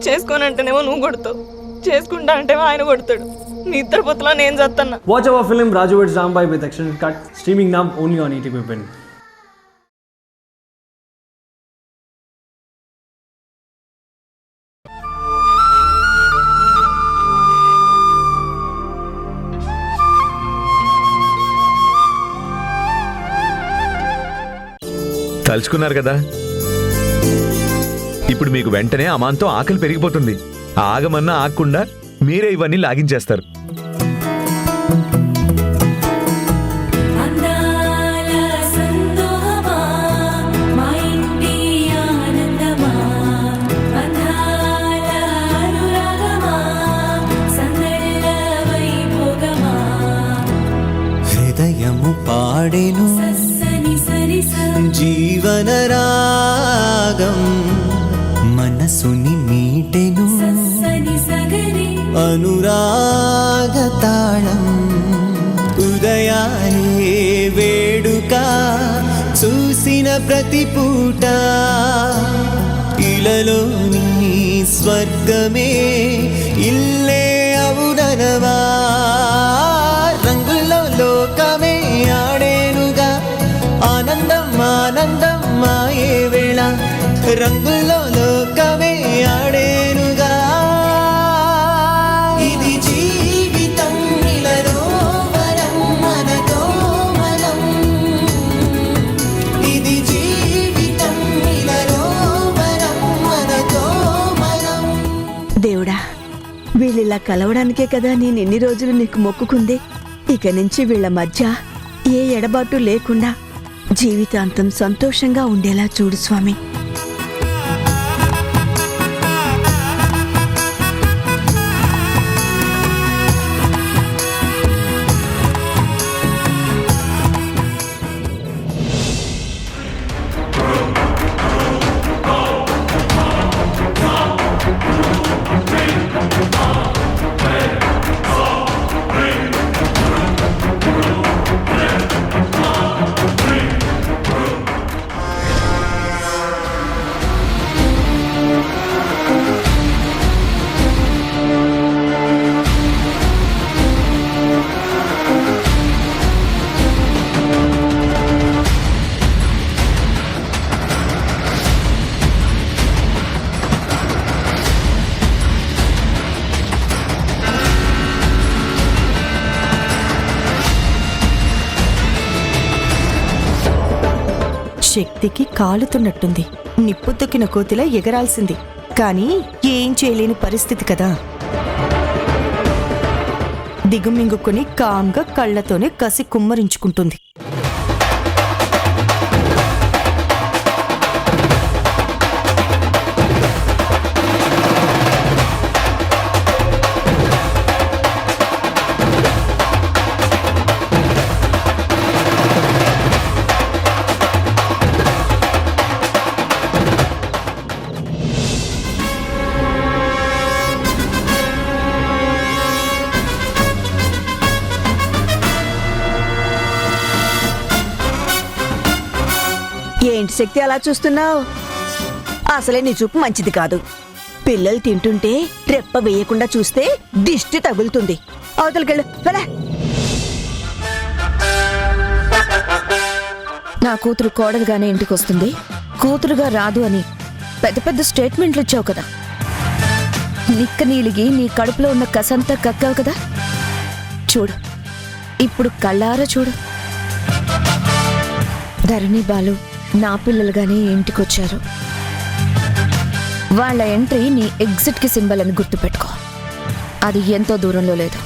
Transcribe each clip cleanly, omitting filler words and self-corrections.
చేసుకోనంటేనేమో నువ్వు కొడతావు, చేసుకుంటా అంటేమో ఆయన కొడతాడు. నీ ఇద్దరు పొత్తులో నేను చేస్తున్నా. Watch our film Raju vs. Rambai with extended cut, streaming now only on ETV Win. తలుచుకున్నారు కదా, ఇప్పుడు మీకు వెంటనే అమాంతం ఆకలి పెరిగిపోతుంది. ఆగమన్నా ఆగకుండా మీరే ఇవన్నీ లాగించేస్తారు. హృదయము పాడెను జీవన రాగం, మనసుని మీటెను అనురాగ తాళం. ఉదయాలే వేడుక చూసిన ప్రతి పూట, ఇలలోని స్వర్గమే ఇల్లే అవుననవా. రంగుల్లో లోకమే ఆడేనుగా, ఆనందం ఆనందం మాయే వేళ. రంగుల్లో లోకమే ఆడేనుగా, ఇది జీవితం ఇలలో వరం మనతో మనం. ఇది జీవితం ఇలలో వరం మనతో మనం. దేవుడా, వీళ్ళిలా కలవడానికే కదా నేను ఎన్ని రోజులు నీకు మొక్కుకుంది. ఇక నుంచి వీళ్ళ మధ్య ఏ ఎడబాటు లేకుండా జీవితాంతం సంతోషంగా ఉండేలా చూడు స్వామి. శక్తికి కాలుతున్నట్టుంది. నిప్పు తొక్కిన కోతిలా ఎగరాల్సింది, కానీ ఏం చేయలేని పరిస్థితి కదా. దిగుమింగుకొని కామ్గా కళ్లతోనే కసి కుమ్మరించుకుంటుంది. ఏంటి శక్తి అలా చూస్తున్నావు? అసలే నీ చూపు మంచిది కాదు. పిల్లలు తింటుంటే రెప్ప వేయకుండా చూస్తే దిష్టి తగులుతుంది. అవతలకెళ్ళు వెళ్ళా. నా కూతురు కోడలుగానే ఇంటికి వస్తుంది, కూతురుగా రాదు అని పెద్ద పెద్ద స్టేట్మెంట్లు ఇచ్చావు కదా. నిక్క నీలిగి నీ కడుపులో ఉన్న కసంతా కక్కావు కదా. చూడు, ఇప్పుడు కళ్ళారా చూడు. ధరణి బాలు నా పిల్లలుగానే ఇంటికొచ్చారు. వాళ్ళ ఎంట్రీ నీ ఎగ్జిట్కి సింబల్ అని గుర్తుపెట్టుకో. అది ఎంతో దూరంలో లేదు.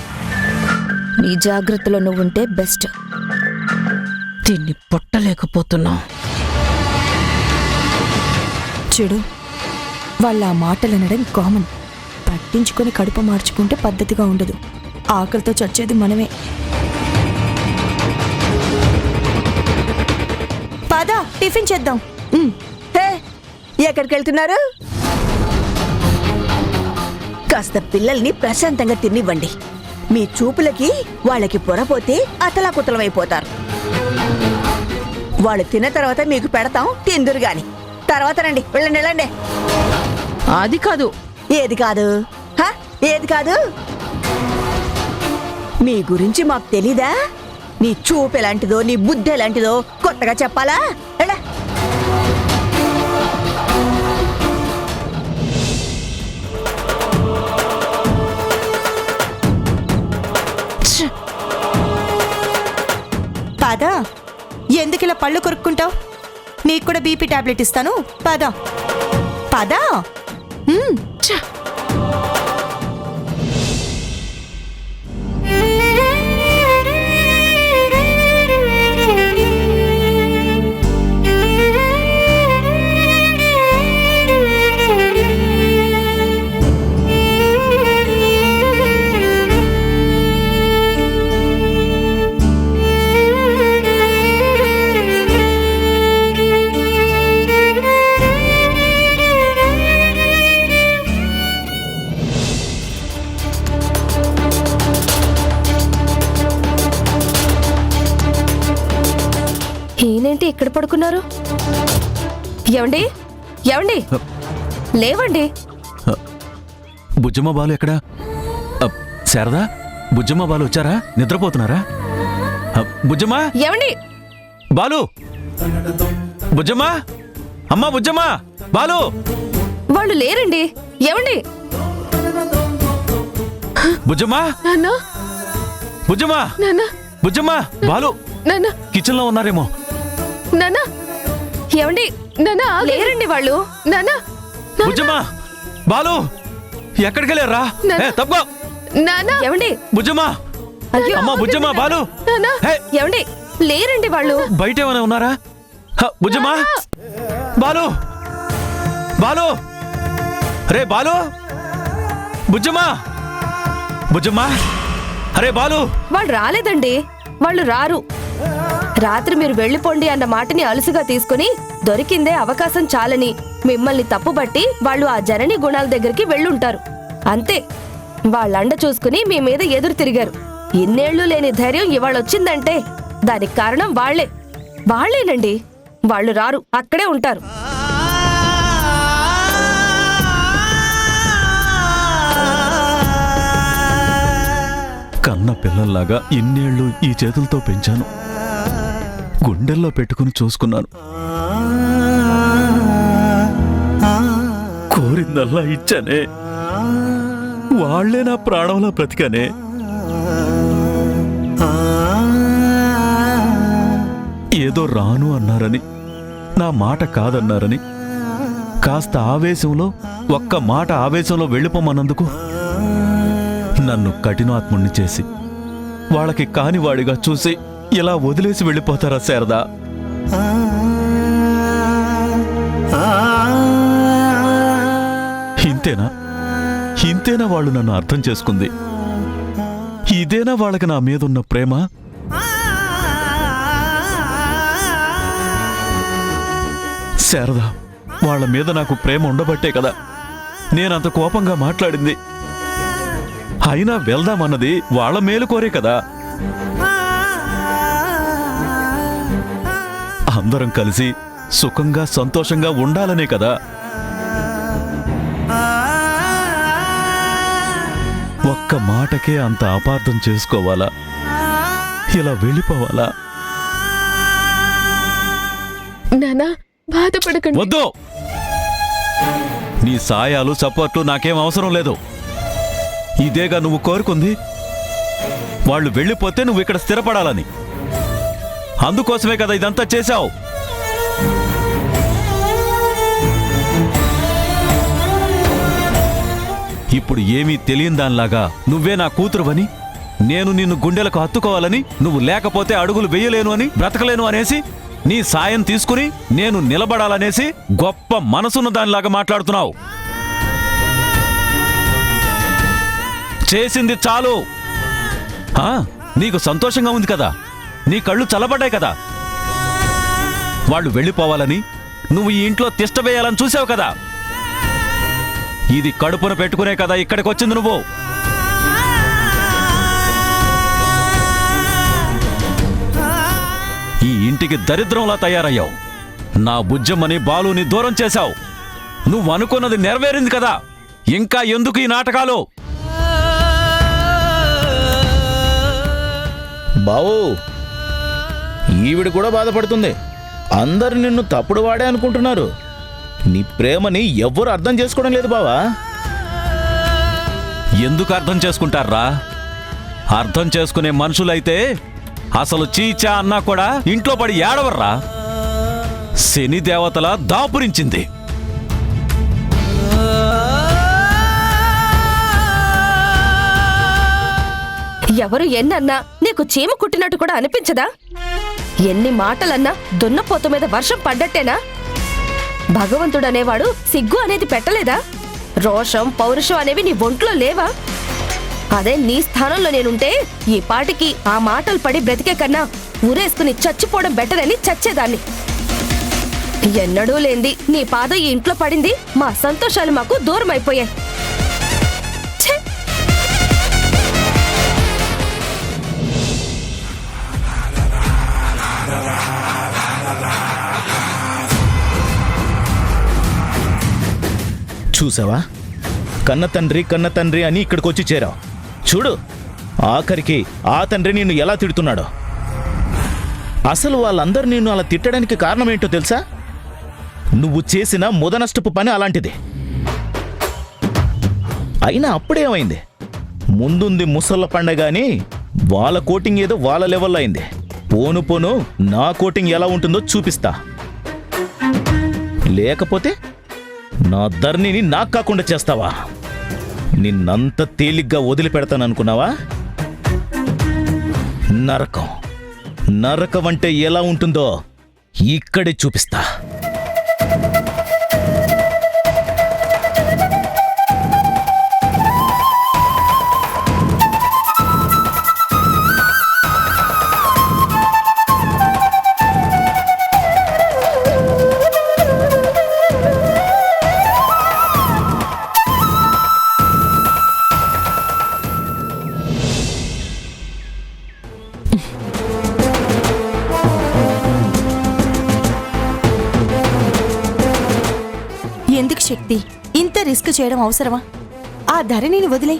నీ జాగ్రత్తలో నువ్వు ఉంటే బెస్ట్. దీన్ని పొట్టలేకపోతున్నావు. చూడు, వాళ్ళ ఆ మాటలు అనడం కామన్. పట్టించుకొని కడుపు మార్చుకుంటే పద్ధతిగా ఉండదు. ఆకలితో చచ్చేది మనమే. పద టిఫిన్ చేద్దాం. హే, ఎక్కడికి వెళ్తున్నారు? కాస్త పిల్లల్ని ప్రశాంతంగా తినివ్వండి. మీ చూపులకి వాళ్ళకి పొరపోతే అతలాకుతలమైపోతారు. వాళ్ళు తిన్న తర్వాత మీకు పెడతాం, తిందురు గాని. తర్వాత రండి, వెళ్ళండి వెళ్ళండి. అది కాదు. ఏది కాదు హ? ఏది కాదు మీ గురించి మాకు తెలీదా? నీ చూపు ఎలాంటిదో, నీ బుద్ధి ఎలాంటిదో కొత్తగా చెప్పాలా? ఎడా పద, ఎందుకు ఇలా పళ్ళు కొరుక్కుంటావు? నీకు కూడా బీపీ టాబ్లెట్ ఇస్తాను. పద పద. ఈయనేంటి ఇక్కడ పడుకున్నారు? ఏమండి, ఏమండి, లేవండి. బుజ్జమ్మ బాలు ఎక్కడా? శారదా, బుజ్జమ్మ బాలు వచ్చారా? నిద్రపోతున్నారా? బుజ్జమ్మ, ఏమండి, బాలు, బుజ్జమ్మ, అమ్మా బుజ్జమ్మ, బాలు. వాళ్ళు లేరండి. ఏమండి? బుజ్జమ్మ, బుజ్జమ్మ, బుజ్జమ్మ, బాలు కిచెన్ లో ఉన్నారేమో. ఏమండి? లేరండి వాళ్ళు. బుజ్జమ్మ, బాలు ఎక్కడికి వెళ్ళారా? తప్ప. ఏమండి? బుజ్జమ్మ, అమ్మా బుజ్జమ్మ, బాలు. ఏమండి? లేరండి వాళ్ళు. బయట ఏమైనా ఉన్నారా? బుజ్జమ్మ, బాలు, బాలు, రే బాలు, బుజ్జమ్మ, బుజ్జమ్మ, అరే బాలు. వాళ్ళు రాలేదండి. వాళ్ళు రారు. రాత్రి మీరు వెళ్ళిపోండి అన్న మాటని అలుసుగా తీసుకుని దొరికిందే అవకాశం చాలని మిమ్మల్ని తప్పుబట్టి వాళ్ళు ఆ జనని గుణాల దగ్గరికి వెళ్ళుంటారు. అంతే. వాళ్ళండ చూసుకుని మీ మీద ఎదురు తిరిగారు. ఇన్నేళ్లు లేని ధైర్యం ఇవాళొచ్చిందంటే దానికి కారణం వాళ్లేనండి. వాళ్ళు రారు, అక్కడే ఉంటారు. కన్న పిల్లల్లాగా ఇన్నేళ్లు ఈ చేతులతో పెంచాను, గుండెల్లో పెట్టుకుని చూసుకున్నాను. కోరిందల్లా ఇచ్చానే, వాళ్లే నా ప్రాణంలో బ్రతికానే. ఏదో రాను అన్నారని, నా మాట కాదన్నారని, కాస్త ఆవేశంలో, ఒక్క మాట ఆవేశంలో వెళ్ళిపోమన్నందుకు నన్ను కఠినాత్ముణ్ణి చేసి వాళ్ళకి కానివాడిగా చూసి ఇలా వదిలేసి వెళ్ళిపోతారా శారదా? ఇంతేనా వాళ్ళు నన్ను అర్థం చేసుకుంది? ఇదేనా వాళ్ళకి నా మీదున్న ప్రేమ? శారదా, వాళ్ళ మీద నాకు ప్రేమ ఉండబట్టే కదా నేనంత కోపంగా మాట్లాడింది. అయినా వెళ్దామన్నది వాళ్ళ మేలు కోరే కదా. అందరం కలిసి సుఖంగా సంతోషంగా ఉండాలనే కదా. ఒక్క మాటకే అంత అపార్థం చేసుకోవాలా? ఇలా వెళ్ళిపోవాలా? బాధపడకండి. వద్దు, నీ సాయాలు సపోర్ట్లు నాకేం అవసరం లేదు. ఇదేగా నువ్వు కోరుకుంది. వాళ్ళు వెళ్ళిపోతే నువ్వు ఇక్కడ స్థిరపడాలని. అందుకోసమే కదా ఇదంతా చేశావు. ఇప్పుడు ఏమీ తెలియని దానిలాగా నువ్వే నా కూతురువని, నేను నిన్ను గుండెలకు హత్తుకోవాలని, నువ్వు లేకపోతే అడుగులు వెయ్యలేను అని, బ్రతకలేను అనేసి, నీ సాయం తీసుకుని నేను నిలబడాలనేసి గొప్ప మనసున్న దానిలాగా మాట్లాడుతున్నావు. చేసింది చాలు. నీకు సంతోషంగా ఉంది కదా, నీ కళ్ళు చల్లబడ్డాయి కదా. వాళ్ళు వెళ్ళిపోవాలని, నువ్వు ఈ ఇంట్లో తిష్ట వేయాలని చూసావు కదా. ఇది కడుపున పెట్టుకునే కదా ఇక్కడికి వచ్చింది నువ్వు. ఈ ఇంటికి దరిద్రంలా తయారయ్యావు. నా బుజ్జమ్మని, బాలుని దూరం చేశావు. నువ్వు అనుకున్నది నెరవేరింది కదా. ఇంకా ఎందుకు ఈ నాటకాలు? బావు, ఈవిడ కూడా బాధపడుతుంది. అందరు నిన్ను తప్పుడు వాడే అనుకుంటున్నారు. నీ ప్రేమని ఎవ్వరు అర్థం చేసుకోవడం లేదు బావా. ఎందుకు అర్థం చేసుకుంటారా? అర్థం చేసుకునే మనుషులైతే అసలు చీచా అన్నా కూడా ఇంట్లో పడి ఏడవర్రా. శని దేవతల దాపురించింది. ఎవరు ఎన్నన్నా నీకు చీమ కుట్టినట్టు కూడా అనిపించదా? ఎన్ని మాటలన్నా దున్నపోత మీద వర్షం పడ్డట్టేనా? భగవంతుడనేవాడు సిగ్గు అనేది పెట్టలేదా? రోషం పౌరుషం అనేవి నీ ఒంట్లో లేవా? అదే నీ స్థానంలో నేనుంటే ఈ పాటికి ఆ మాటలు పడి బ్రతికే కన్నా ఊరేసుకుని చచ్చిపోవడం బెటర్ అని చచ్చేదాన్ని. ఎన్నడూ లేంది నీ పాదం ఈ ఇంట్లో పడింది, మా సంతోషాలు మాకు దూరం అయిపోయాయి. చూసావా, కన్న తండ్రి అని ఇక్కడికి వచ్చి చేరావు. చూడు, ఆఖరికి ఆ తండ్రి నిన్ను ఎలా తిడుతున్నాడో. అసలు వాళ్ళందరూ నిన్ను అలా తిట్టడానికి కారణం ఏంటో తెలుసా? నువ్వు చేసిన ముదనష్టపు పని అలాంటిది. అయినా అప్పుడేమైంది? ముందుంది ముసళ్ళ పండగ అని వాళ్ళ కోటింగ్ ఏదో వాళ్ళ లెవెల్లో అయింది. పోను పోను నా కోటింగ్ ఎలా ఉంటుందో చూపిస్తా. లేకపోతే నా ధర్నిని నాకు కాకుండా చేస్తావా? నిన్నంత తేలిగ్గా వదిలిపెడతాననుకున్నావా? నరకం నరకం అంటే ఎలా ఉంటుందో ఇక్కడే చూపిస్తా. ఎందుకు శక్తి ఇంత రిస్క్ చేయడం అవసరమా? ఆ ధరణిని వదిలే.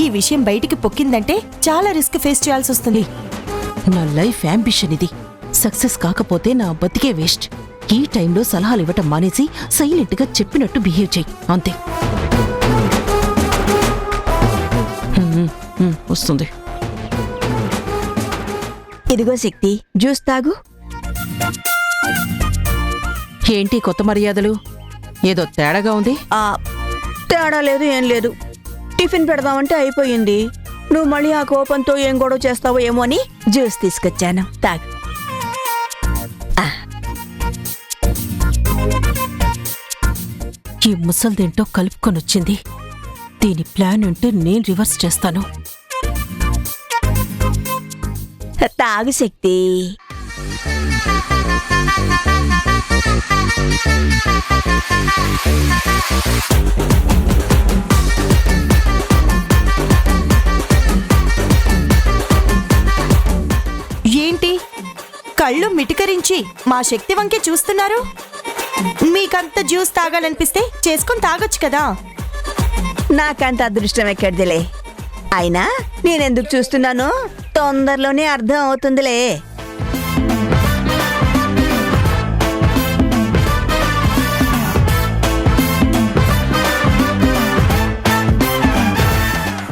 ఈ విషయం బయటికి పొక్కిందంటే చాలా రిస్క్ ఫేస్ చేయాల్సి వస్తుంది. నా లైఫ్ యాంబిషన్ ఇది. సక్సెస్ కాకపోతే నా బతికే వేస్ట్. ఈ టైంలో సలహాలు ఇవ్వటం మానేసి సైలెంట్ గా చెప్పినట్టు బిహేవ్ చెయ్యి, అంతే. వస్తుంది. ఇదిగో శక్తి, జ్యూస్ తాగు. ఏంటి కొత్త మర్యాదలు? ఏదో తేడాగా ఉంది. తేడా లేదు, ఏం లేదు. టిఫిన్ పెడదామంటే అయిపోయింది. నువ్వు మళ్ళీ ఆ కోపంతో ఏం గొడవ చేస్తావో ఏమో అని జ్యూస్ తీసుకొచ్చాను, తాగు. ఈ ముసల్దేంటో కలుపుకొనొచ్చింది. దీని ప్లాన్ ఉంటే నేను రివర్స్ చేస్తాను. తాగు శక్తి. ఏంటి కళ్ళు మిటికరించి మా శక్తి వంకే చూస్తున్నారు? మీకంత జ్యూస్ తాగాలనిపిస్తే చేసుకొని తాగొచ్చు కదా. నాకంత అదృష్టం ఎక్కడిదిలే. అయినా నేనెందుకు చూస్తున్నానో తొందరలోనే అర్థం అవుతుందిలే.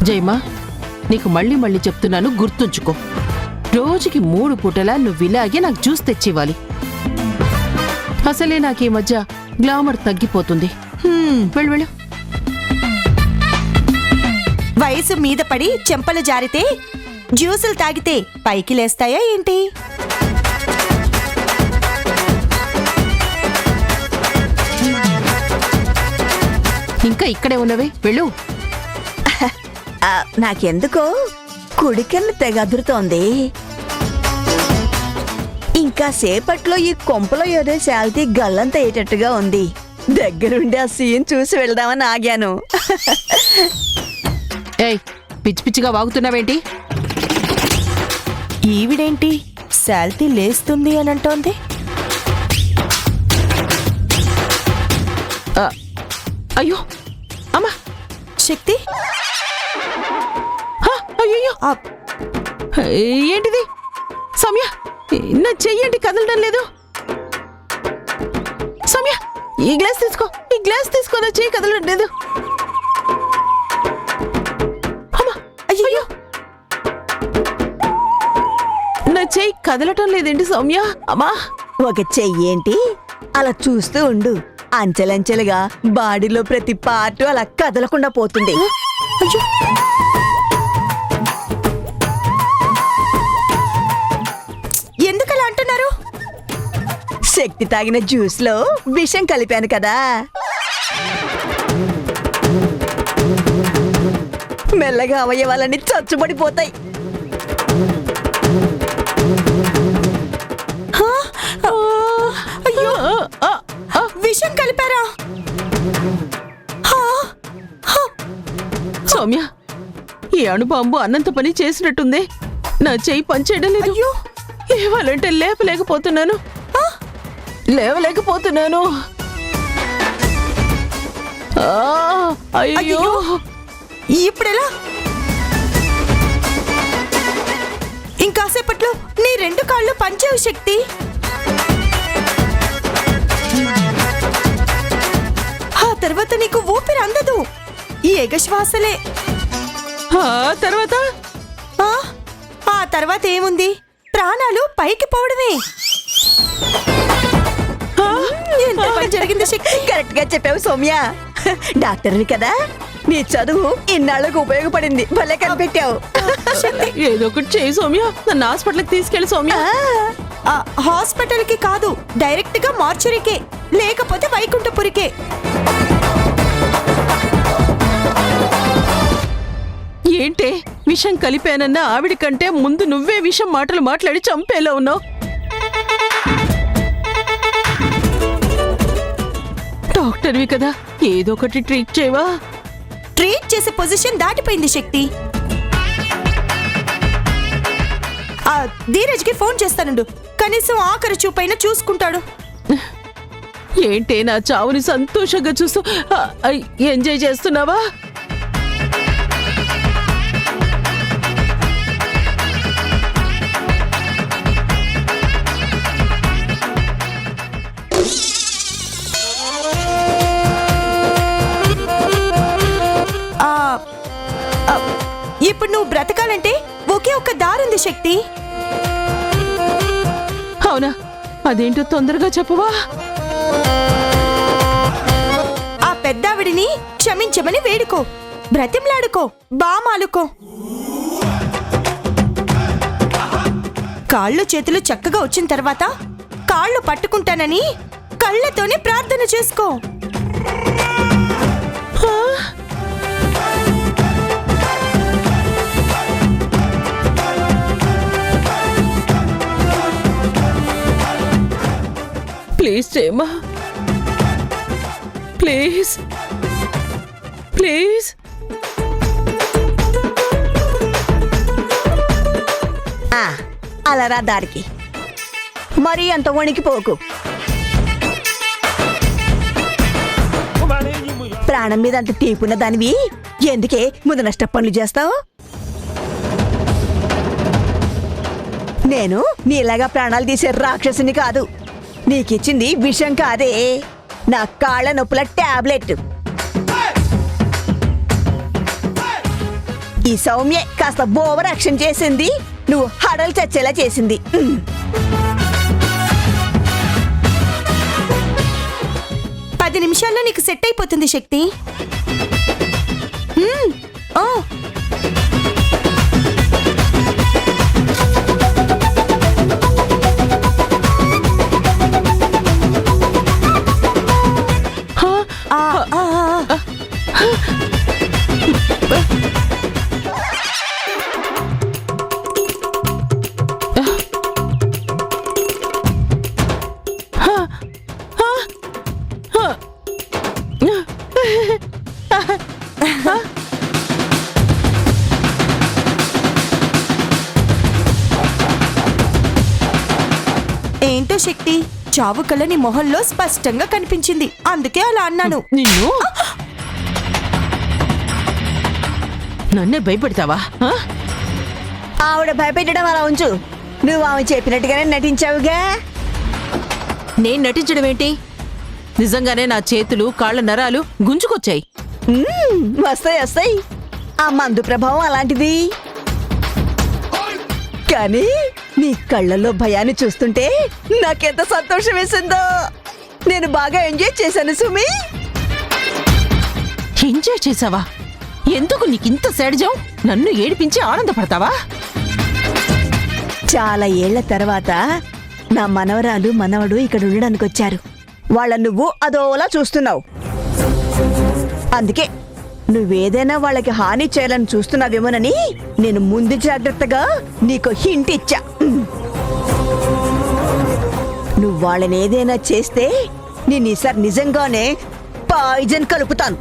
జయమా, నీకు మళ్ళీ మళ్ళీ చెప్తున్నాను, గుర్తుంచుకో. రోజుకి 3 పూటలా నువ్విలాగే నాకు జ్యూస్ తెచ్చివ్వాలి. అసలే నాకు ఈ మధ్య గ్లామర్ తగ్గిపోతుంది. వెళ్ళు వెళ్ళు. వయసు మీద పడి చెంపలు జారితే జ్యూసులు తాగితే పైకి లేస్తాయా ఏంటి? ఇంకా ఇక్కడే ఉన్నవే, వెళ్ళు. నాకెందుకో కుడికన్ను తెగ అదురుతోంది. ఇంకా సేపట్లో ఈ కొంపలో ఏదో శాల్తీ గల్లంత అయ్యేటట్టుగా ఉంది. దగ్గరుండి ఆ సీన్ చూసి వెళ్దామని ఆగాను. ఏయ్, పిచ్చి పిచ్చిగా వాగుతున్నావేంటి? ఈవిడేంటి శాల్తీ లేస్తుంది అని అంటోంది? అయ్యో అమ్మా, శక్తి అయ్యో ఏంటిది సౌమ్య, నా చెయ్యండి కదలడం లేదు. సౌమ్య, ఈ గ్లాస్ తీసుకో, నా చెయ్యి కదలడం లేదు. అమ్మా, అయ్యో నా చెయ్యి కదలటం లేదేంటి సౌమ్య? అమ్మా, ఒక చెయ్యేంటి అలా చూస్తూ ఉండు, అంచెలంచెలుగా బాడీలో ప్రతి పార్టు అలా కదలకుండా పోతుంది. ఎందుకలా అంటున్నారు? శక్తి తాగిన జ్యూస్ లో విషం కలిపాను కదా, మెల్లగా అవయవాలన్నీ చచ్చుబడిపోతాయి. అయ్యో, విషం కలిపారా? సౌమ్య, ఈ అణుబాంబు అన్నంత పని చేసినట్టుంది. నా చెయ్యి పనిచేయడం లేదు. లేవాలంటే లేవలేకపోతున్నాను. అయ్యో, ఇప్పుడెలా? ఇంకాసేపట్లో నీ 2 కాళ్ళు పంచేవు శక్తి. ఆ తర్వాత నీకు ఊపిరి అందదు. ఈ ఎగశ్వాసలే. ఆ తర్వాత ఏముంది? ప్రాణాలు పైకి పోవడమే. ఎంత పని జరిగింది శక్తి. కరెక్ట్ గా చెప్పావు సౌమ్య. డాక్టర్ని కదా, నీ చదువు ఇన్నాళ్ళకు ఉపయోగపడింది. భలే కనిపెట్టావు. ఏదో ఒకటి చేయి సౌమ్య, నన్ను హాస్పిటల్కి తీసుకెళ్ళి సౌమ్య. హాస్పిటల్ కి కాదు, డైరెక్ట్ గా మార్చురీకే, లేకపోతే వైకుంఠపురికే. ఏంటే విషం కలిపానన్న ఆవిడ కంటే ముందు నువ్వే విషం మాటలు మాట్లాడి చంపేలా ఉన్నావు. డాక్టర్వి కదా, ఏదో ఒకటి ట్రీట్ చేయవా? ట్రీట్ చేసే పొజిషన్ దాటిపోయింది శక్తి. ధీరజ్కి ఫోన్ చేస్తానుండు, కనీసం ఆఖరి చూపైనా చూసుకుంటాడు. ఏంటే నా చావుని సంతోషంగా చూస్తూ ఎంజాయ్ చేస్తున్నావా? ఇప్పుడు నువ్వు బ్రతకాలంటే ఒకే ఒక్క దారుంది శక్తి. అవునా? అదేంటో తొందరగా చెప్పవా? ఆ పెద్దావిడిని క్షమించమని వేడుకో, బ్రతిమ్లాడుకో, బామాలుకో. కాళ్ళు చేతులు చక్కగా వచ్చిన తర్వాత కాళ్ళు పట్టుకుంటానని కళ్ళతోనే ప్రార్థన చేసుకో. ప్లీజ్ చేయమ్మా, ప్లీజ్ ప్లీజ్. అలా రా దారికి, మరీ అంత వణికిపోకు. ప్రాణం మీద అంత తీపున్న దానివి ఎందుకే ముందు నష్ట పనులు చేస్తావు? నేను నీలాగా ప్రాణాలు తీసే రాక్షసుని కాదు. నీకిచ్చింది విషం కాదే, నా కాళ్ళ నొప్పుల టాబ్లెట్. ఈ సౌమ్య కాస్త ఓవర్ యాక్షన్ చేసింది, నువ్వు హడలు చచ్చేలా చేసింది. 10 నిమిషాల్లో నీకు సెట్ అయిపోతుంది శక్తి. ఏంటో శక్తి, చావు కళ నీ మొహంలో స్పష్టంగా కనిపించింది, అందుకే అలా అన్నాను. నిన్ను నన్నే భయపెడతావా ఆ? ఆవిడ భయపెట్టడం అలా ఉంచు. నువ్వు ఆమె చెప్పినట్టుగానే నటించావుగా. నేను నటించడం ఏంటి? నిజంగానే నా చేతులు కాళ్ళ నరాలు గుంజుకొచ్చాయి. వస్తాయి వస్తాయి. ఆ మందు ప్రభావం అలాంటిది. కానీ నీ కళ్ళల్లో భయాన్ని చూస్తుంటే నాకెంత సంతోషం వేసిందో. నేను బాగా ఎంజాయ్ చేశాను సుమి. ఎంజాయ్ చేసావా? ఎందుకు నీకింత సేడజం? నన్ను ఏడిపించి ఆనందపడతావా? చాలా ఏళ్ల తర్వాత నా మనవరాలు మనవడు ఇక్కడ ఉండడానికి వచ్చారు. వాళ్ళ నువ్వు అదోలా చూస్తున్నావు. అందుకే నువ్వేదైనా వాళ్ళకి హాని చేయాలని చూస్తున్నావేమోనని నేను ముందు జాగ్రత్తగా నీకు హింట్ ఇచ్చా. నువ్వు వాళ్ళని ఏదైనా చేస్తే నేను ఈసారి నిజంగానే పాయిజన్ కలుపుతాను.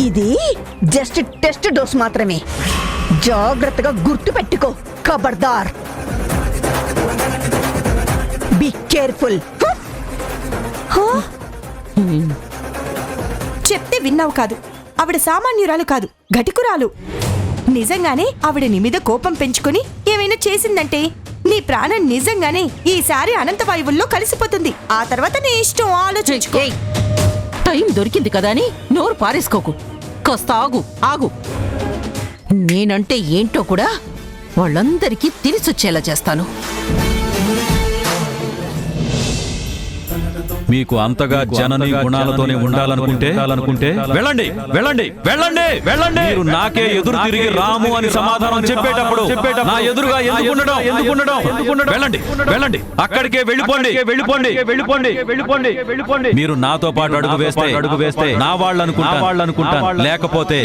ఇది జస్ట్ టెస్ట్ డోస్ మాత్రమే. జాగ్రత్తగా గుర్తు పెట్టుకో. ఖబర్దార్. Be careful. చెప్తే విన్నావు కాదు. ఆవిడ సామాన్యురాలు కాదు, ఘటికురాలు. నిజంగానే ఆవిడ నీ మీద కోపం పెంచుకొని ఏమైనా చేసిందంటే నీ ప్రాణం నిజంగానే ఈసారి అనంతవాయువుల్లో కలిసిపోతుంది. ఆ తర్వాత నీ ఇష్టం, ఆలోచించుకో. ఏయ్, టైం దొరికింది కదా అని నోరు పారేసుకోకు. కాస్త ఆగు ఆగు. నేనంటే ఏంటో కూడా వాళ్ళందరికీ తెలిసొచ్చేలా చేస్తాను. మీకు అంతగా జనని గుణాలతోనే ఉండాలనుకుంటే వెళ్ళండి వెళ్ళండి వెళ్ళండి వెళ్ళండి. మీరు నాకే ఎదురు తిరిగి రాము అని సమాధానం చెప్పేటప్పుడు నా ఎదురుగా ఎందుకుండడం? వెళ్ళండి వెళ్ళండి, అక్కడికే వెళ్ళిపోండి వెళ్ళిపోండి వెళ్ళిపోండి వెళ్ళిపోండి వెళ్ళిపోండి. మీరు నాతో పాటు అడుగు వేస్తే నా వాళ్ళు అనుకుంటాను. లేకపోతే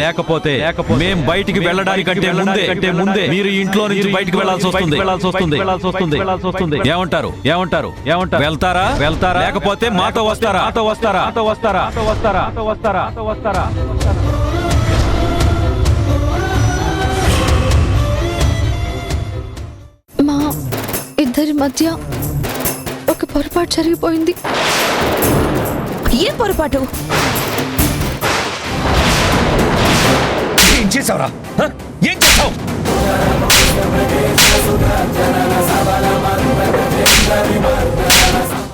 మేం బయటికి వెళ్ళడానికంటే ముందే మీరు ఇంట్లో నుంచి బయటికి వెళ్ళాల్సి వస్తుంది. ఏమంటారు? వెళ్తారా? లేకపోతే మాతో వస్తారా? మా ఇద్దరి మధ్య ఒక పొరపాటు జరిగిపోయింది. ఏం పొరపాటు? ఏం చేసావురా? ఏం చేసావు?